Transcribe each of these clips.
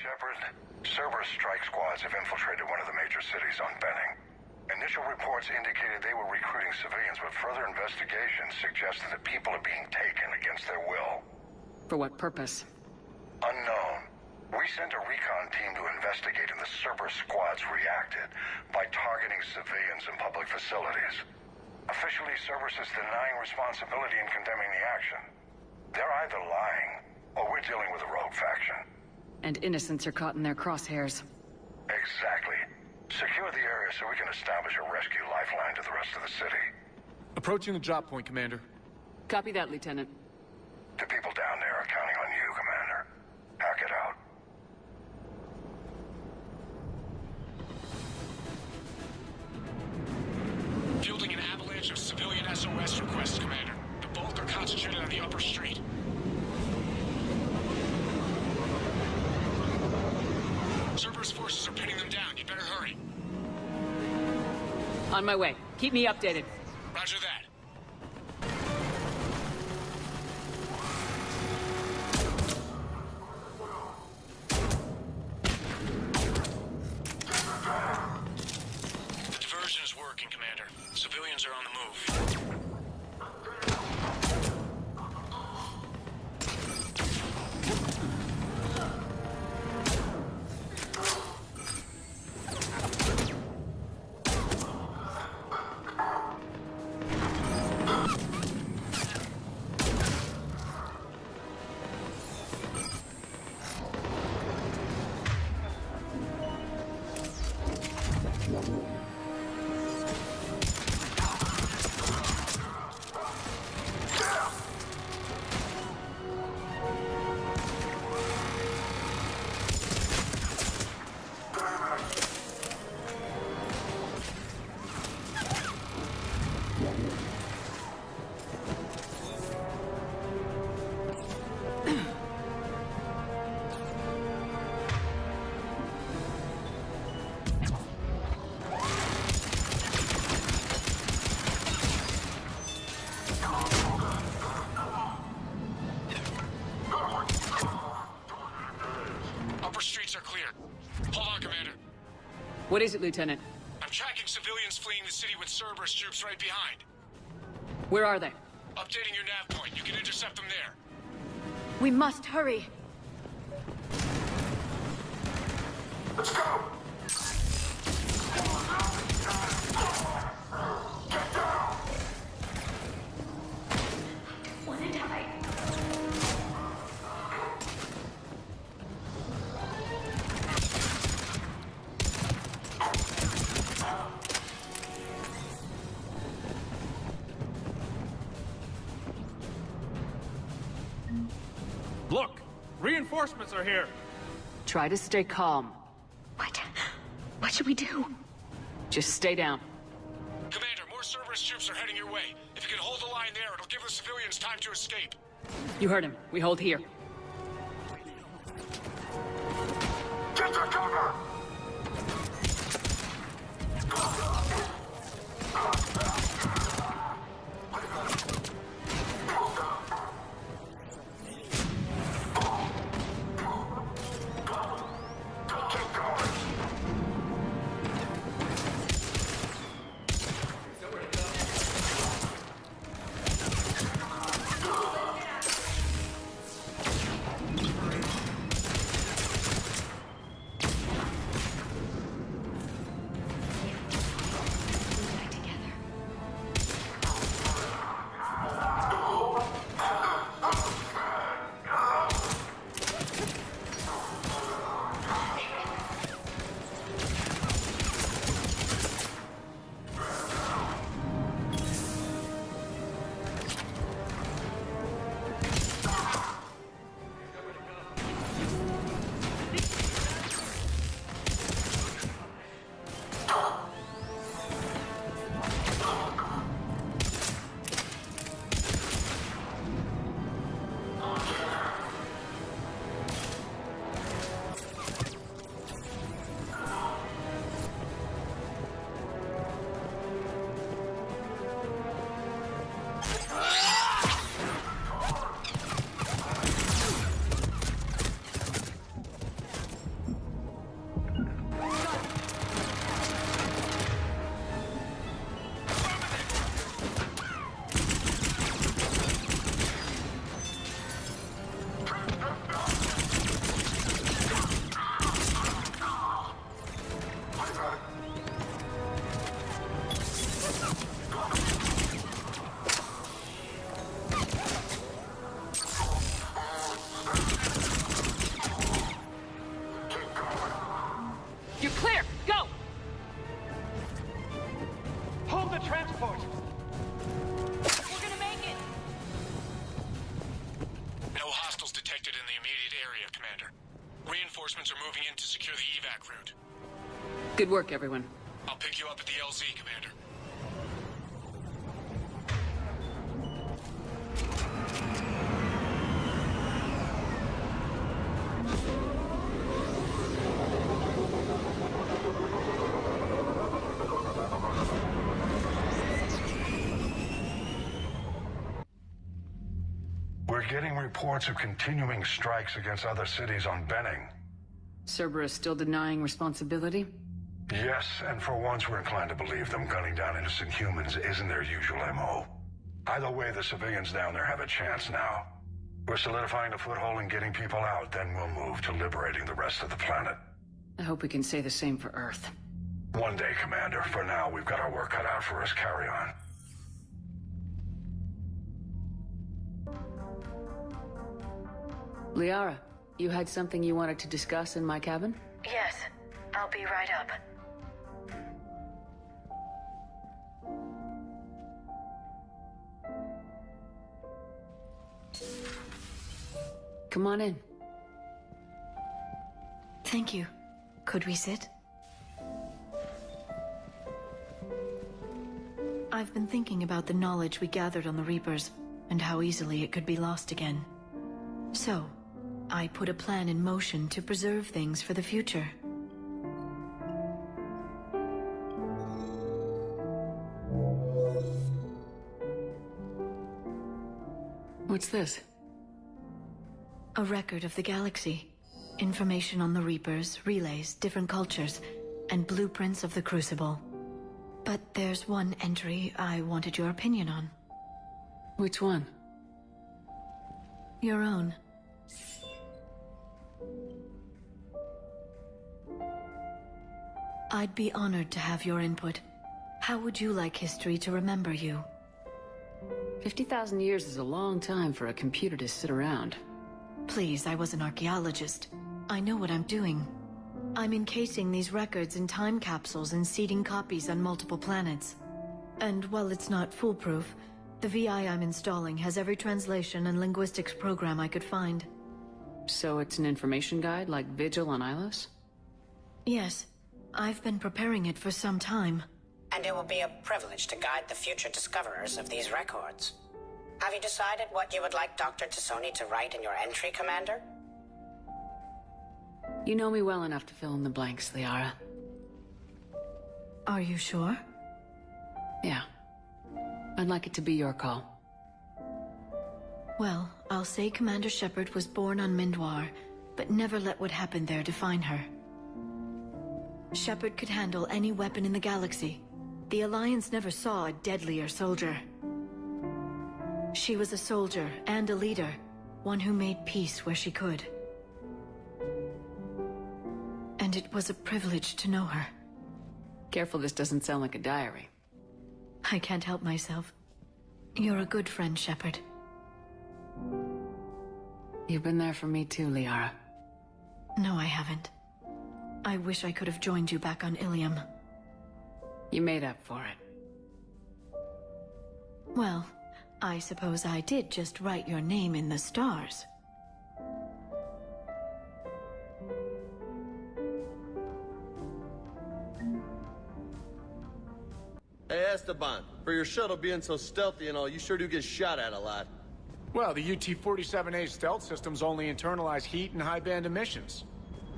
Shepard. Cerberus strike squads have infiltrated one of the major cities on Benning. Initial reports indicated they were recruiting civilians, but further investigations suggested that people are being taken against their will. For what purpose? Unknown. We sent a recon team to investigate, and the Cerberus squads reacted by targeting civilians in public facilities. Officially, Cerberus is denying responsibility and condemning the action. They're either lying, or we're dealing with a rogue faction. And innocents are caught in their crosshairs. Exactly. Secure the area so we can establish a rescue lifeline to the rest of the city. Approaching the drop point, Commander. Copy that, Lieutenant. The people down there are counting on you, Commander. Hack it out. Fielding an avalanche of civilian SOS requests, Commander. The bulk are concentrated on the upper street. Cerberus forces are pinning them down. You better hurry. On my way. Keep me updated. Roger that. The diversion is working, Commander. Civilians are on the move. Streets are clear. Hold on, Commander. What is it, Lieutenant? I'm tracking civilians fleeing the city with Cerberus troops right behind. Where are they? Updating your nav point. You can intercept them there. We must hurry. Let's go! Look! Reinforcements are here! Try to stay calm. What should we do? Just stay down. Commander, more Cerberus troops are heading your way. If you can hold the line there, it'll give the civilians time to escape. You heard him. We hold here. Get to cover! You're clear! Go! Hold the transport! We're gonna make it! No hostiles detected in the immediate area, Commander. Reinforcements are moving in to secure the evac route. Good work, everyone. I'll pick you up at the LZ, Commander. We're getting reports of continuing strikes against other cities on Benning. Cerberus still denying responsibility? Yes, and for once we're inclined to believe them. Gunning down innocent humans isn't their usual MO. Either way, the civilians down there have a chance now. We're solidifying a foothold and getting people out, then we'll move to liberating the rest of the planet. I hope we can say the same for Earth. One day, Commander. For now, we've got our work cut out for us. Carry on. Liara, you had something you wanted to discuss in my cabin? Yes, I'll be right up. Come on in. Thank you. Could we sit? I've been thinking about the knowledge we gathered on the Reapers, and how easily it could be lost again. So, I put a plan in motion to preserve things for the future. What's this? A record of the galaxy. Information on the Reapers, relays, different cultures, and blueprints of the Crucible. But there's one entry I wanted your opinion on. Which one? Your own. I'd be honored to have your input. How would you like history to remember you? 50,000 years is a long time for a computer to sit around. Please, I was an archaeologist. I know what I'm doing. I'm encasing these records in time capsules and seeding copies on multiple planets. And while it's not foolproof, the VI I'm installing has every translation and linguistics program I could find. So it's an information guide like Vigil on Ilos? Yes. I've been preparing it for some time. And it will be a privilege to guide the future discoverers of these records. Have you decided what you would like Dr. Tassoni to write in your entry, Commander? You know me well enough to fill in the blanks, Liara. Are you sure? Yeah. I'd like it to be your call. Well, I'll say Commander Shepard was born on Mindwar, but never let what happened there define her. Shepard could handle any weapon in the galaxy. The Alliance never saw a deadlier soldier. She was a soldier and a leader, one who made peace where she could. And it was a privilege to know her. Careful this doesn't sound like a diary. I can't help myself. You're a good friend, Shepard. You've been there for me too, Liara. No, I haven't. I wish I could have joined you back on Ilium. You made up for it. Well, I suppose I did just write your name in the stars. Hey, Esteban, for your shuttle being so stealthy and all, you sure do get shot at a lot. Well, the UT-47A stealth systems only internalize heat and high-band emissions.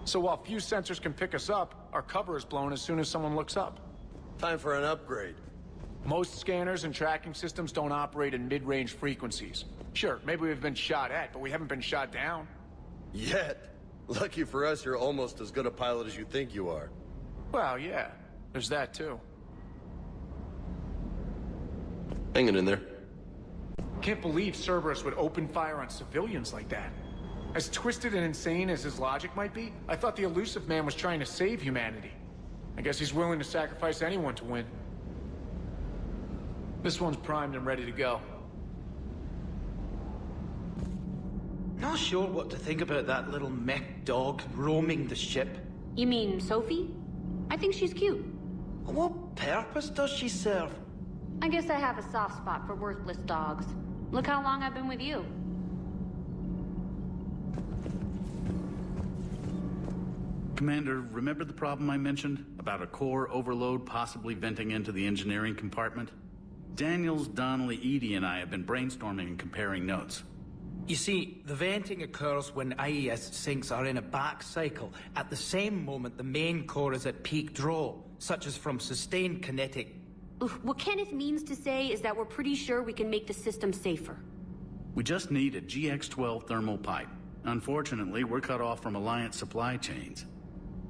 So while few sensors can pick us up, our cover is blown as soon as someone looks up. Time for an upgrade. Most scanners and tracking systems don't operate in mid-range frequencies. Sure, maybe we've been shot at, but we haven't been shot down. Yet. Lucky for us, you're almost as good a pilot as you think you are. Well, yeah, there's that too. Hanging in there. Can't believe Cerberus would open fire on civilians like that. As twisted and insane as his logic might be, I thought the elusive man was trying to save humanity. I guess he's willing to sacrifice anyone to win. This one's primed and ready to go. Not sure what to think about that little mech dog roaming the ship. You mean Sophie? I think she's cute. What purpose does she serve? I guess I have a soft spot for worthless dogs. Look how long I've been with you. Commander, remember the problem I mentioned? About a core overload possibly venting into the engineering compartment? Daniels, Donnelly, Edie, and I have been brainstorming and comparing notes. You see, the venting occurs when IES sinks are in a back cycle, at the same moment the main core is at peak draw, such as from sustained kinetic. What Kenneth means to say is that we're pretty sure we can make the system safer. We just need a GX-12 thermal pipe. Unfortunately, we're cut off from Alliance supply chains.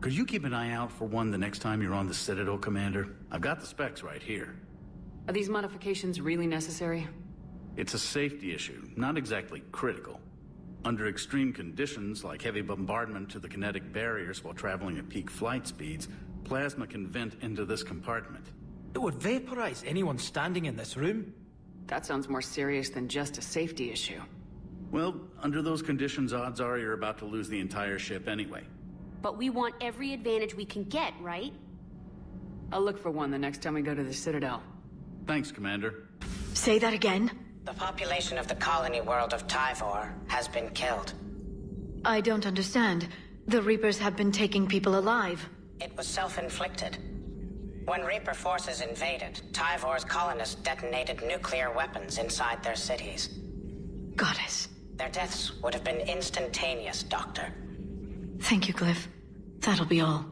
Could you keep an eye out for one the next time you're on the Citadel, Commander? I've got the specs right here. Are these modifications really necessary? It's a safety issue, not exactly critical. Under extreme conditions, like heavy bombardment to the kinetic barriers while traveling at peak flight speeds, plasma can vent into this compartment. It would vaporize anyone standing in this room. That sounds more serious than just a safety issue. Well, under those conditions, odds are you're about to lose the entire ship anyway. But we want every advantage we can get, right? I'll look for one the next time we go to the Citadel. Thanks, Commander. Say that again? The population of the colony world of Tyvor has been killed. I don't understand. The Reapers have been taking people alive. It was self-inflicted. When Reaper forces invaded, Tyvor's colonists detonated nuclear weapons inside their cities. Goddess. Their deaths would have been instantaneous, Doctor. Thank you, Glyph. That'll be all.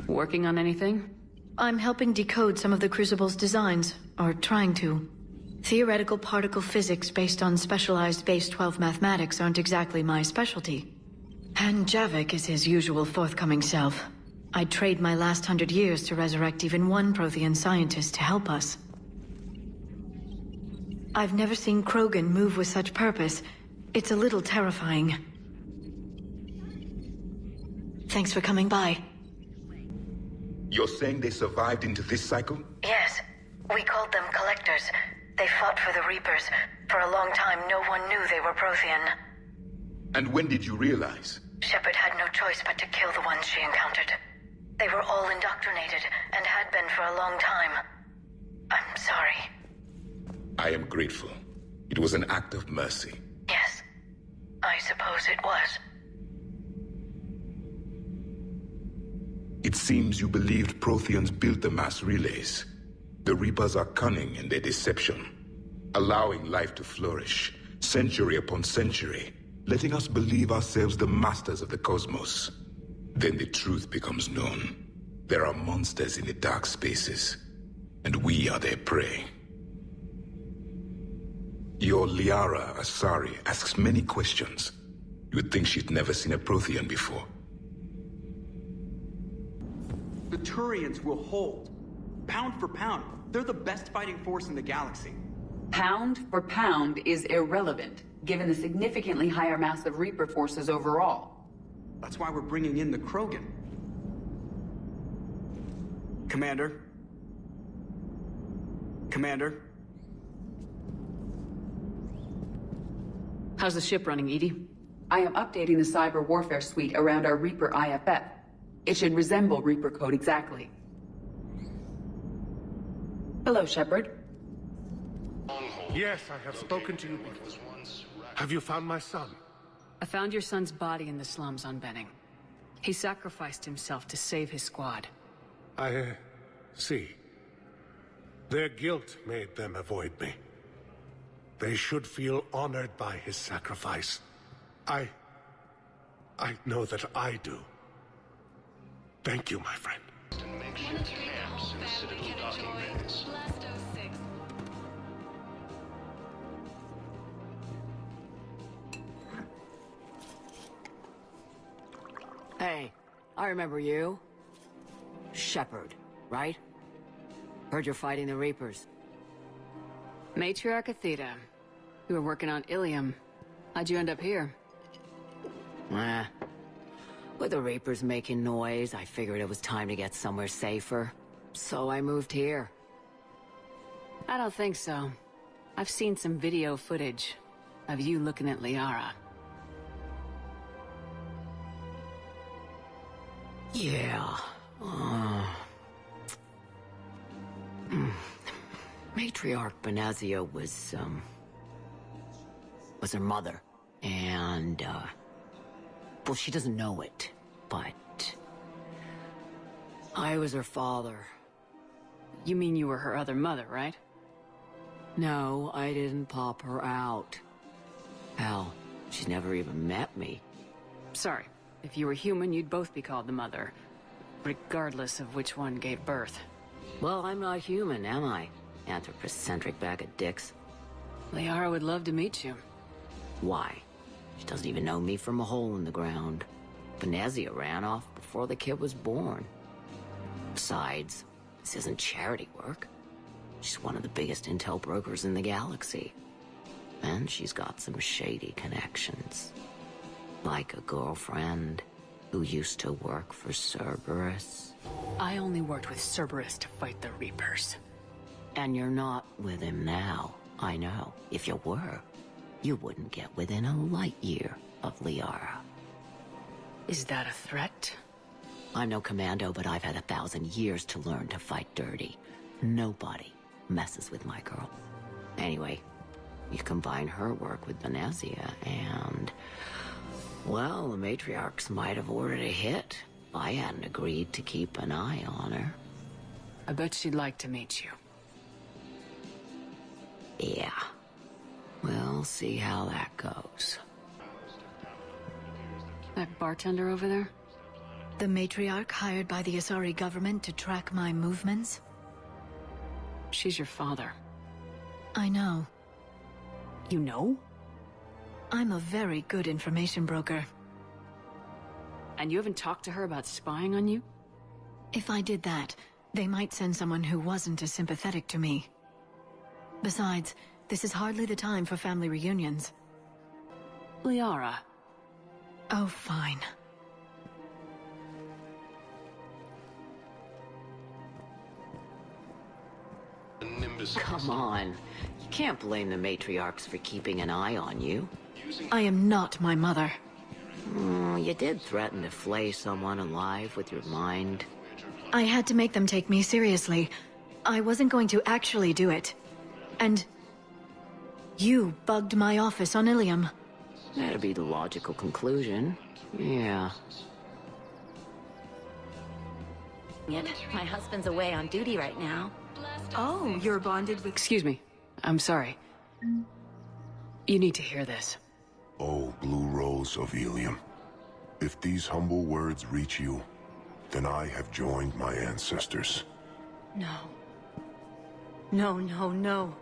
Working on anything? I'm helping decode some of the Crucible's designs, or trying to. Theoretical particle physics based on specialized base 12 mathematics aren't exactly my specialty. And Javik is his usual forthcoming self. I'd trade my last 100 years to resurrect even one Prothean scientist to help us. I've never seen Krogan move with such purpose. It's a little terrifying. Thanks for coming by. You're saying they survived into this cycle? Yes. We called them Collectors. They fought for the Reapers. For a long time, no one knew they were Prothean. And when did you realize? Shepard had no choice but to kill the ones she encountered. They were all indoctrinated, and had been for a long time. I'm sorry. I am grateful. It was an act of mercy. Yes. I suppose it was. It seems you believed Protheans built the mass relays. The Reapers are cunning in their deception, allowing life to flourish, century upon century, letting us believe ourselves the masters of the cosmos. Then the truth becomes known. There are monsters in the dark spaces, and we are their prey. Your Liara Asari asks many questions. You'd think she'd never seen a Prothean before. The Turians will hold. Pound for pound, they're the best fighting force in the galaxy. Pound for pound is irrelevant, given the significantly higher mass of Reaper forces overall. That's why we're bringing in the Krogan. Commander? Commander? How's the ship running, Edie? I am updating the cyber warfare suite around our Reaper IFF. It should resemble Reaper code exactly. Hello, Shepard. Yes, I have spoken to you before. Have you found my son? I found your son's body in the slums on Benning. He sacrificed himself to save his squad. I see. Their guilt made them avoid me. They should feel honored by his sacrifice. I know that I do. Thank you, my friend. Hey, I remember you. Shepard, right? Heard you're fighting the Reapers. Matriarch Athena. You were working on Ilium. How'd you end up here? With the Reapers making noise, I figured it was time to get somewhere safer. So I moved here. I don't think so. I've seen some video footage of you looking at Liara. Yeah. Matriarch Benazia was her mother. And, well, she doesn't know it, but I was her father. You mean you were her other mother, right? No, I didn't pop her out. Hell, she's never even met me. Sorry. If you were human, you'd both be called the mother, regardless of which one gave birth. Well, I'm not human, am I? Anthropocentric bag of dicks. Liara would love to meet you. Why? She doesn't even know me from a hole in the ground. Benazia ran off before the kid was born. Besides, this isn't charity work. She's one of the biggest intel brokers in the galaxy. And she's got some shady connections. Like a girlfriend who used to work for Cerberus. I only worked with Cerberus to fight the Reapers. And you're not with him now, I know. If you were, you wouldn't get within a light year of Liara. Is that a threat? I'm no commando, but I've had 1,000 years to learn to fight dirty. Nobody messes with my girl. Anyway, you combine her work with Benazia and... well, the matriarchs might have ordered a hit. I hadn't agreed to keep an eye on her. I bet she'd like to meet you. Yeah. We'll see how that goes. That bartender over there? The matriarch hired by the Asari government to track my movements? She's your father. I know. You know? I'm a very good information broker. And you haven't talked to her about spying on you? If I did that, they might send someone who wasn't as sympathetic to me. Besides, this is hardly the time for family reunions. Liara. Oh, fine. Come on. You can't blame the matriarchs for keeping an eye on you. I am not my mother. You did threaten to flay someone alive with your mind. I had to make them take me seriously. I wasn't going to actually do it. And... you bugged my office on Ilium. That'd be the logical conclusion. Yeah. Yet, my husband's away on duty right now. Oh, you're bonded with... Excuse me. I'm sorry. You need to hear this. Oh, Blue Rose of Ilium. If these humble words reach you, then I have joined my ancestors. No. No, no, no.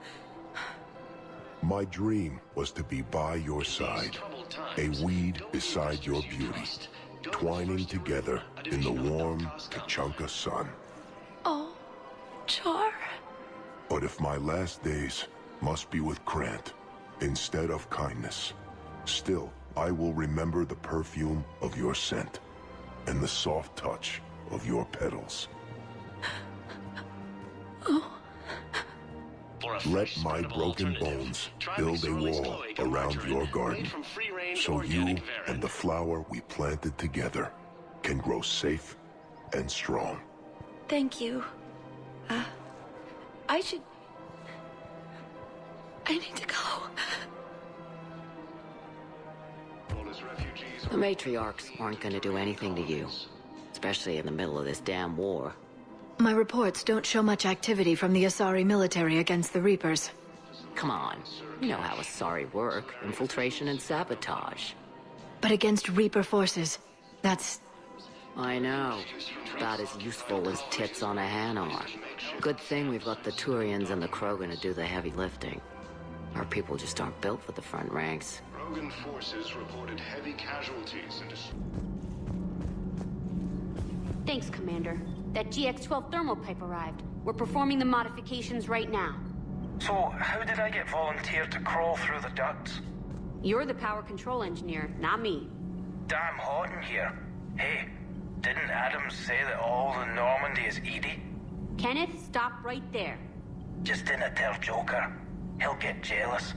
My dream was to be by your side, a weed beside your beauty, twining together in the warm Tachanka sun. Oh, Char. But if my last days must be with Krant, instead of kindness, still I will remember the perfume of your scent, and the soft touch of your petals. Let my broken bones build a wall around your garden, so you and the flower we planted together can grow safe and strong. Thank you. I need to go. The matriarchs aren't gonna do anything to you, especially in the middle of this damn war. My reports don't show much activity from the Asari military against the Reapers. Come on, you know how Asari work, infiltration and sabotage. But against Reaper forces, that's... I know. About as useful as tits on a hen are. Good thing we've got the Turians and the Krogan to do the heavy lifting. Our people just aren't built for the front ranks. Krogan forces reported heavy casualties and... Thanks, Commander. That GX-12 thermal pipe arrived. We're performing the modifications right now. So, how did I get volunteered to crawl through the ducts? You're the power control engineer, not me. Damn hot in here. Hey, didn't Adams say that all the Normandy is Edie? Kenneth, stop right there. Just didn't tell Joker. He'll get jealous.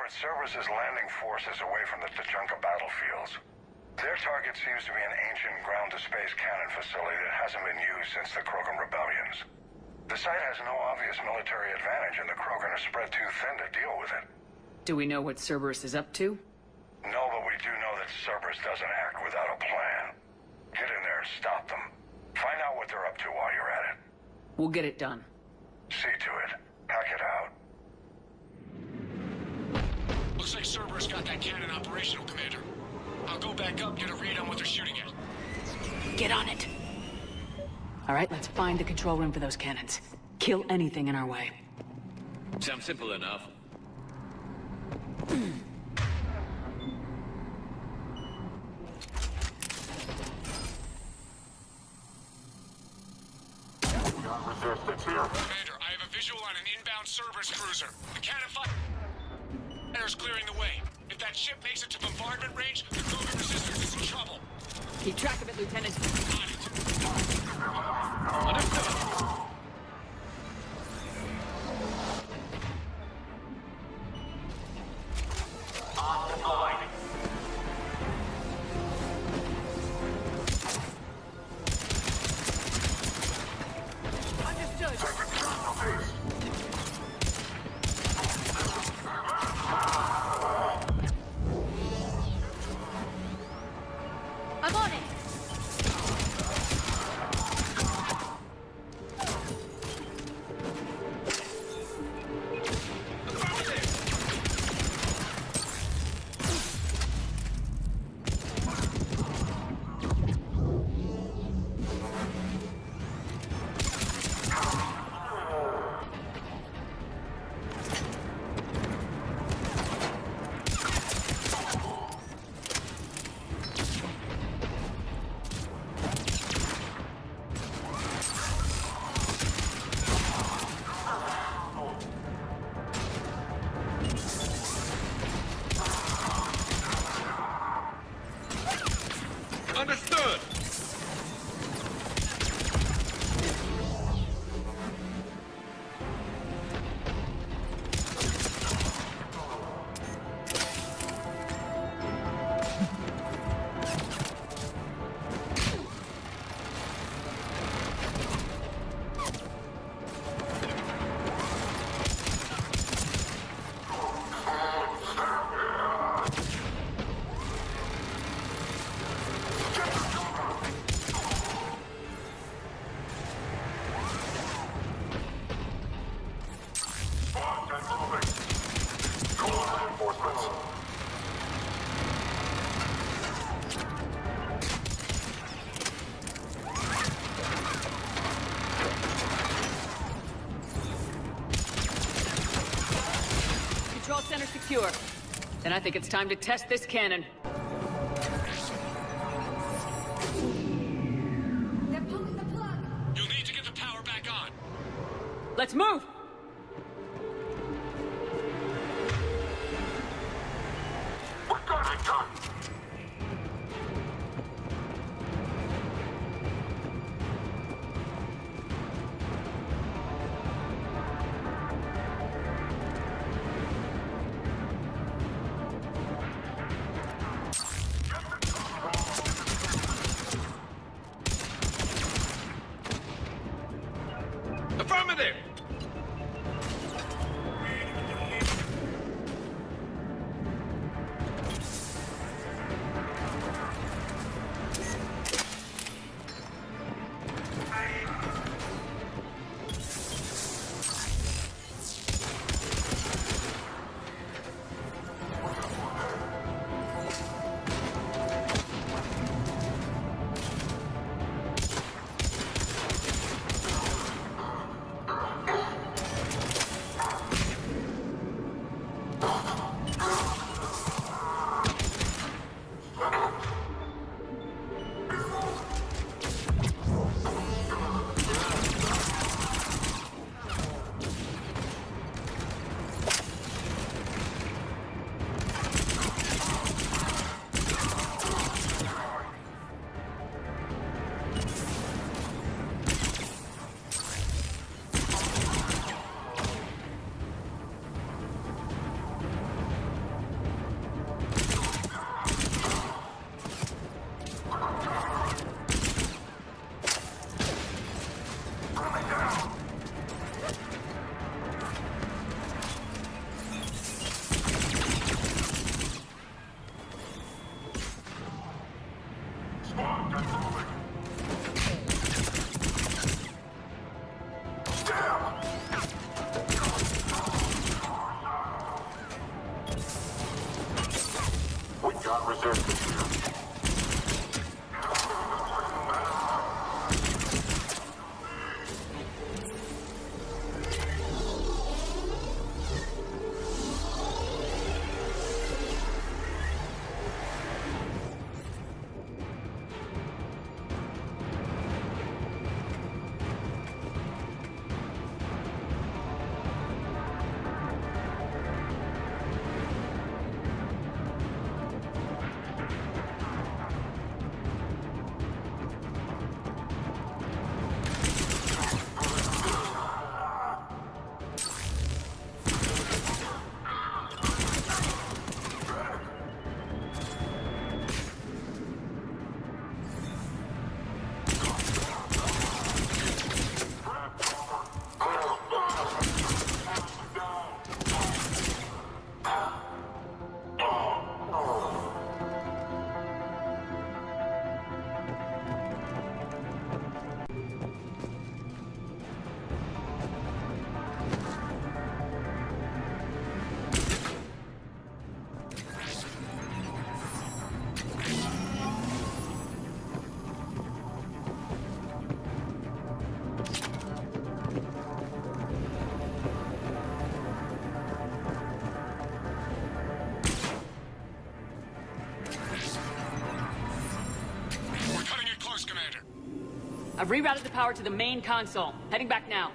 divert Cerberus' landing forces away from the Tachanka battlefields. Their target seems to be an ancient ground-to-space cannon facility that hasn't been used since the Krogan rebellions. The site has no obvious military advantage, and the Krogan are spread too thin to deal with it. Do we know what Cerberus is up to? No, but we do know that Cerberus doesn't act without a plan. Get in there and stop them. Find out what they're up to while you're at it. We'll get it done. See to it. Hack it out. Looks like Cerberus got that cannon operational, Commander. I'll go back up, get a read on what they're shooting at. Get on it. All right, let's find the control room for those cannons. Kill anything in our way. Sounds simple enough. Resistance here. Commander, I have a visual on an inbound Cerberus cruiser. The cannon fire's clearing the way. If that ship makes it to bombardment range, the Krogan resistance is in trouble. Keep track of it, Lieutenant. On it. Understood. On deployed. I'm on it! Understood! Control center secure. Then I think it's time to test this cannon. They're pulling the plug! You'll need to get the power back on. Let's move! We got it done! Affirmative! I've rerouted the power to the main console. Heading back now.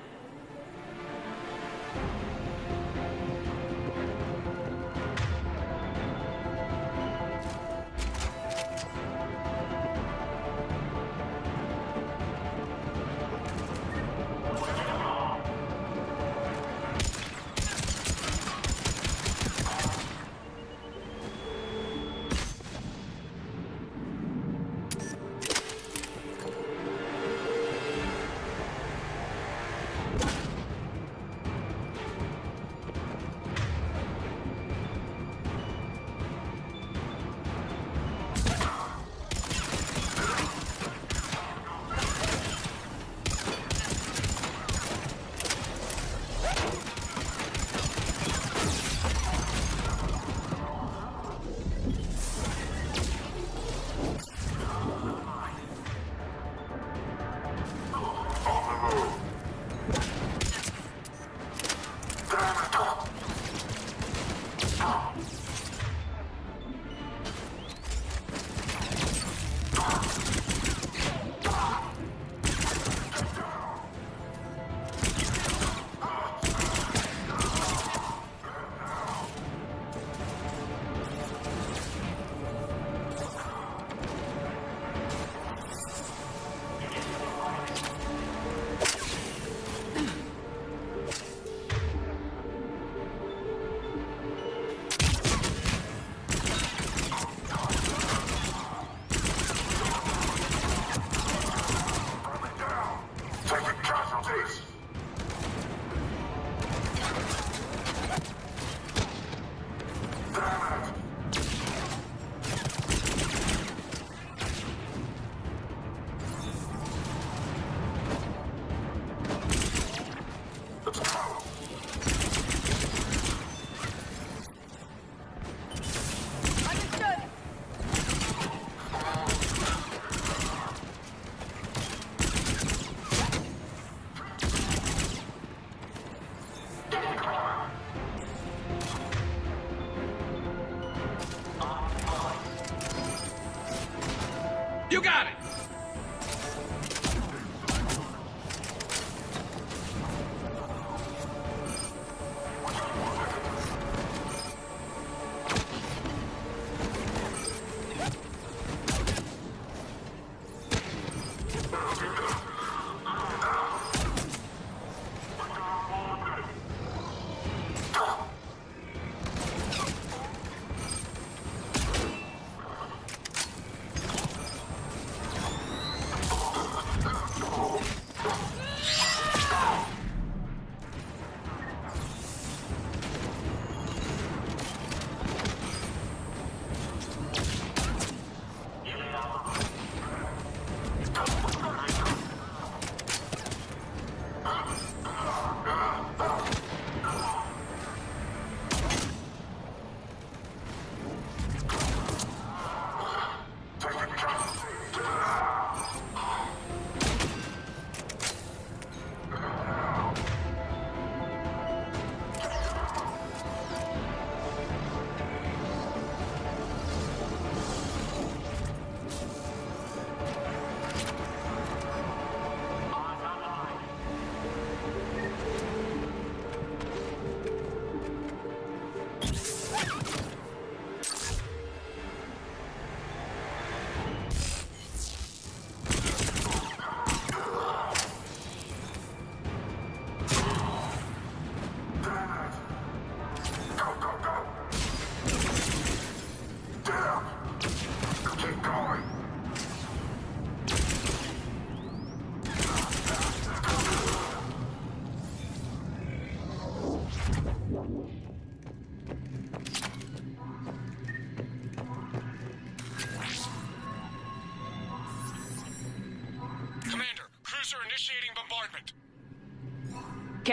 You got it!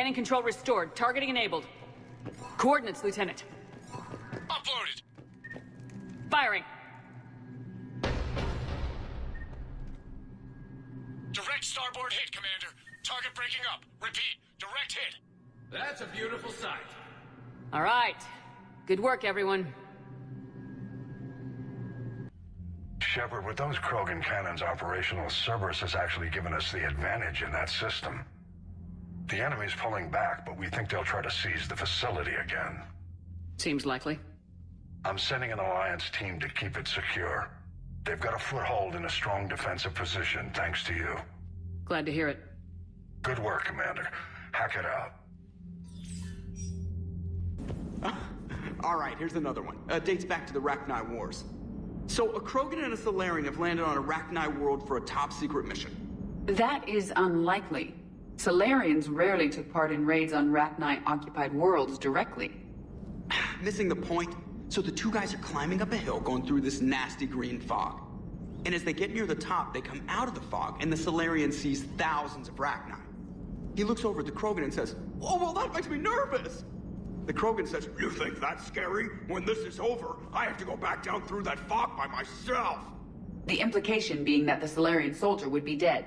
Scanning control restored. Targeting enabled. Coordinates, Lieutenant. Uploaded. Firing. Direct starboard hit, Commander. Target breaking up. Repeat, direct hit. That's a beautiful sight. All right. Good work, everyone. Shepard, with those Krogan cannons operational, Cerberus has actually given us the advantage in that system. The enemy's pulling back, but we think they'll try to seize the facility again. Seems likely. I'm sending an Alliance team to keep it secure. They've got a foothold in a strong defensive position, thanks to you. Glad to hear it. Good work, Commander. Hack it out. Alright, here's another one. Dates back to the Rachni Wars. So, a Krogan and a Salarian have landed on a Rachni world for a top-secret mission. That is unlikely. Solarians rarely took part in raids on Rachni-occupied worlds directly. Missing the point? So the two guys are climbing up a hill going through this nasty green fog. And as they get near the top, they come out of the fog, and the Solarian sees thousands of Rachni. He looks over at the Krogan and says, "Oh, well, that makes me nervous!" The Krogan says, "You think that's scary? When this is over, I have to go back down through that fog by myself!" The implication being that the Solarian soldier would be dead.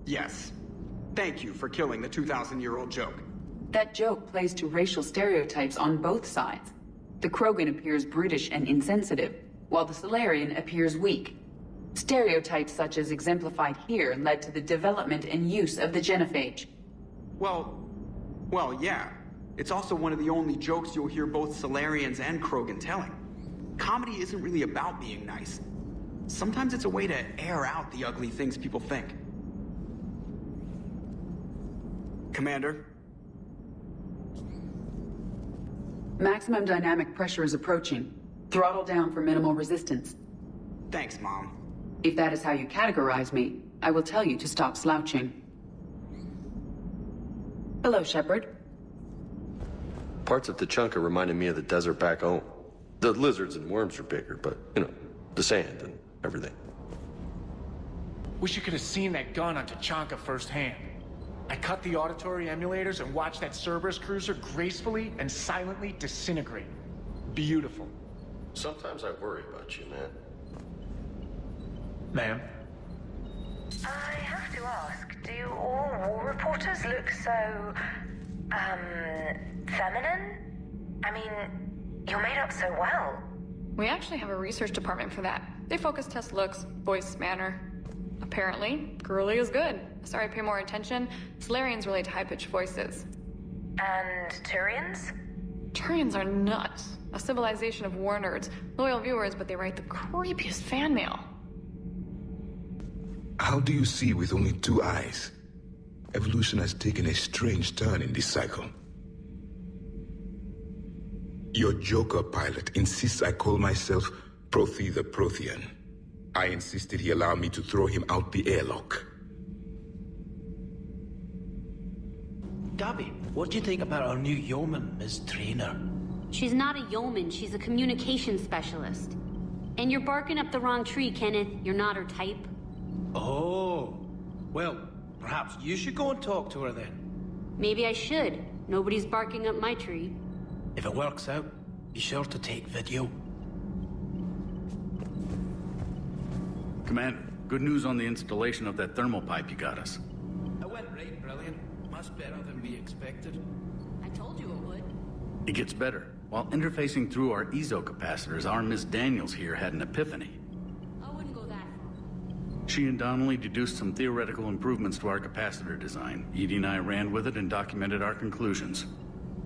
Yes. Thank you for killing the 2,000-year-old joke. That joke plays to racial stereotypes on both sides. The Krogan appears brutish and insensitive, while the Solarian appears weak. Stereotypes such as exemplified here led to the development and use of the genophage. Well, yeah. It's also one of the only jokes you'll hear both Solarians and Krogan telling. Comedy isn't really about being nice. Sometimes it's a way to air out the ugly things people think. Commander? Maximum dynamic pressure is approaching. Throttle down for minimal resistance. Thanks, Mom. If that is how you categorize me, I will tell you to stop slouching. Hello, Shepard. Parts of Tachanka reminded me of the desert back home. The lizards and worms are bigger, but, you know, the sand and everything. Wish you could have seen that gun on Tachanka firsthand. I cut the auditory emulators and watched that Cerberus cruiser gracefully and silently disintegrate. Beautiful. Sometimes I worry about you, man. Ma'am? I have to ask, do all war reporters look so, feminine? I mean, you're made up so well. We actually have a research department for that. They focus test looks, voice, manner. Apparently, girly is good. Sorry, pay more attention. Solarians relate to high-pitched voices. And Turians? Turians are nuts. A civilization of war nerds. Loyal viewers, but they write the creepiest fan mail. How do you see with only two eyes? Evolution has taken a strange turn in this cycle. Your Joker pilot insists I call myself Prothi the Prothean. I insisted he allow me to throw him out the airlock. Gabby, what do you think about our new yeoman, Ms. Trainer? She's not a yeoman, she's a communications specialist. And you're barking up the wrong tree, Kenneth. You're not her type. Oh. Well, perhaps you should go and talk to her then. Maybe I should. Nobody's barking up my tree. If it works out, be sure to take video. Commander, good news on the installation of that thermal pipe you got us. It went right brilliant. Much better than we expected. I told you it would. It gets better. While interfacing through our ezo capacitors, our Miss Daniels here had an epiphany. I wouldn't go that far. She and Donnelly deduced some theoretical improvements to our capacitor design. Edie and I ran with it and documented our conclusions.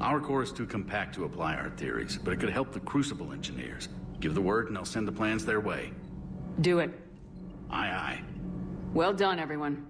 Our core is too compact to apply our theories, but it could help the Crucible engineers. Give the word and I'll send the plans their way. Do it. Aye, aye. Well done, everyone.